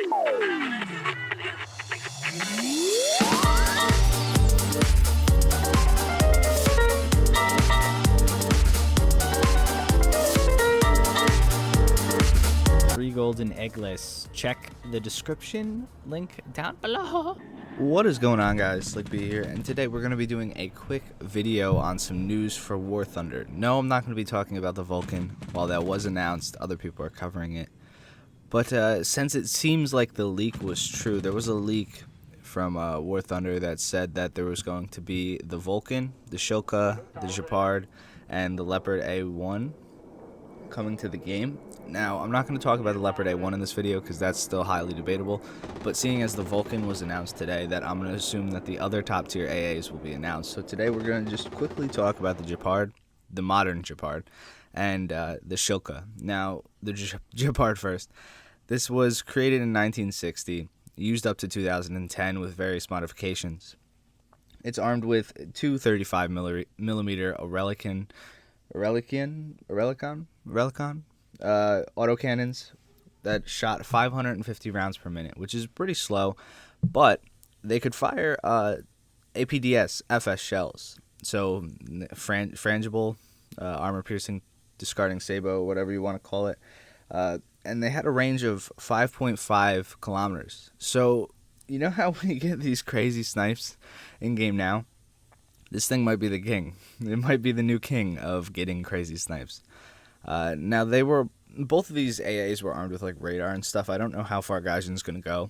Free golden eggless. Check the description link down below. What is going on, guys? Slick B here, and today we're going to be doing a quick video on some news for War Thunder. No, I'm not going to be talking about the Vulcan. While that was announced, other people are covering it. But since it seems like the leak was true, there was a leak from War Thunder that said that there was going to be the Vulcan, the Shilka, the Gepard, and the Leopard A1 coming to the game. Now, I'm not going to talk about the Leopard A1 in this video because that's still highly debatable, but seeing as the Vulcan was announced today, that I'm going to assume that the other top tier AAs will be announced. So today we're going to just quickly talk about the Gepard, the modern Gepard, and the Shilka. Now, the Gepard first. This was created in 1960, used up to 2010 with various modifications. It's armed with two 35 millimeter Oerlikon autocannons that shot 550 rounds per minute, which is pretty slow, but they could fire APDS FS shells, so frangible, armor-piercing, discarding sabot, whatever you want to call it, and they had a range of 5.5 kilometers. So you know how we get these crazy snipes in game now? This thing might be the king. It might be the new king of getting crazy snipes. Now, both of these AAs were armed with like radar and stuff. I don't know how far Gaijin's going to go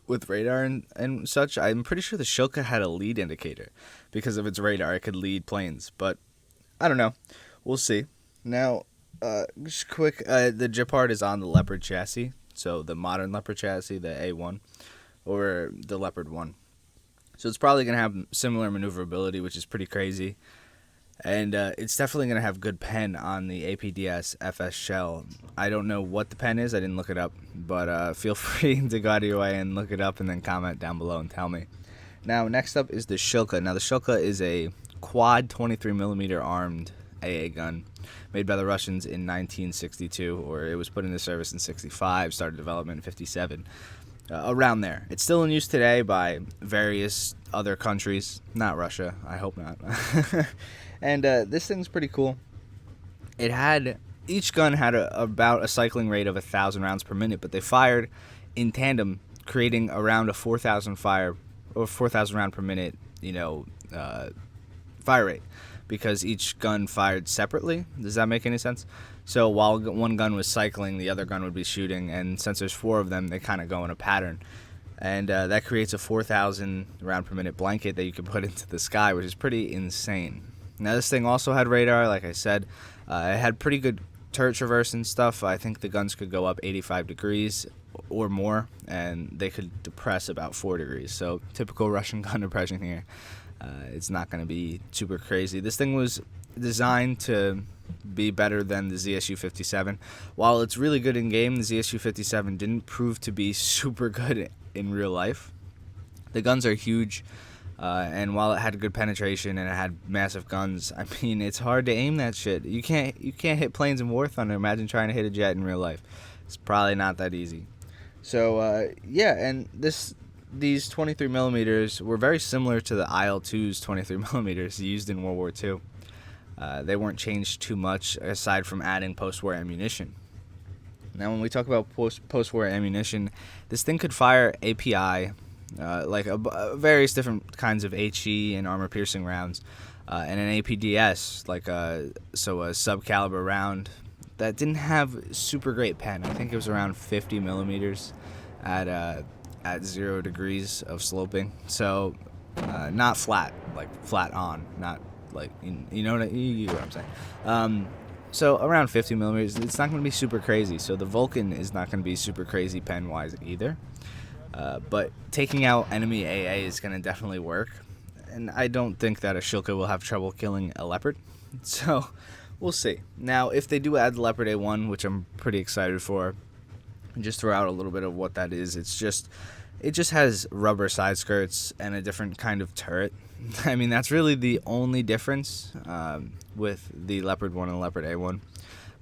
with radar and such. I'm pretty sure the Shilka had a lead indicator. Because of its radar, it could lead planes. But I don't know. We'll see. Now, just quick, the Gepard is on the Leopard chassis. So the modern Leopard chassis, the A1, or the Leopard 1. So it's probably going to have similar maneuverability, which is pretty crazy. And it's definitely going to have good pen on the APDS FS shell. I don't know what the pen is. I didn't look it up. But feel free to go out of your way and look it up and then comment down below and tell me. Now, next up is the Shilka. Now, the Shilka is a quad 23mm armed AA gun made by the Russians in 1962, or it was put into service in 65, started development in 57. Around there. It's still in use today by various other countries. Not Russia. I hope not. And this thing's pretty cool. Each gun had about a cycling rate of 1,000 rounds per minute, but they fired in tandem, creating around a 4,000 round per minute, fire rate, because each gun fired separately. Does that make any sense? So while one gun was cycling, the other gun would be shooting, and since there's four of them, they kind of go in a pattern. And that creates a 4,000 round per minute blanket that you can put into the sky, which is pretty insane. Now, this thing also had radar, like I said. It had pretty good turret traverse and stuff. I think the guns could go up 85 degrees or more, and they could depress about 4 degrees. So typical Russian gun depression here. It's not going to be super crazy. This thing was designed to be better than the ZSU-57. While it's really good in game, the ZSU-57 didn't prove to be super good in real life. The guns are huge, and while it had good penetration and it had massive guns, I mean, it's hard to aim that shit. You can't hit planes in War Thunder. Imagine trying to hit a jet in real life. It's probably not that easy. So yeah, and these 23mm were very similar to the IL-2's 23mm used in World War II. They weren't changed too much aside from adding post-war ammunition. Now, when we talk about post-war ammunition, this thing could fire API, various different kinds of HE and armor-piercing rounds, and an APDS, a sub-caliber round that didn't have super great pen. I think it was around 50 millimeters at 0 degrees of sloping. So not flat, like flat on, not like, you know what I'm saying. So around 50 millimeters, it's not going to be super crazy. So the Vulcan is not going to be super crazy pen-wise either. But taking out enemy AA is going to definitely work. And I don't think that a Shilka will have trouble killing a Leopard. So we'll see. Now, if they do add the Leopard A1, which I'm pretty excited for, and just throw out a little bit of what that is, it just has rubber side skirts and a different kind of turret. I mean, that's really the only difference with the Leopard 1 and the Leopard A1.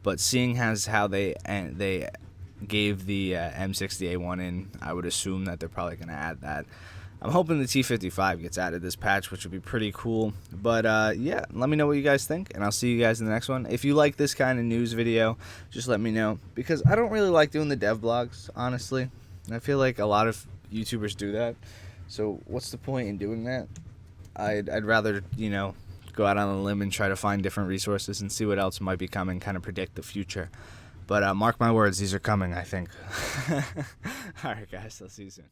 But seeing as how they gave the M60A1 in, I would assume that they're probably going to add that. I'm hoping the T55 gets added this patch, which would be pretty cool. But yeah, let me know what you guys think, and I'll see you guys in the next one. If you like this kind of news video, just let me know, because I don't really like doing the dev blogs, honestly. I feel like a lot of YouTubers do that, so what's the point in doing that? I'd rather, you know, go out on a limb and try to find different resources and see what else might be coming, kind of predict the future. But mark my words, these are coming, I think. Alright guys, I'll see you soon.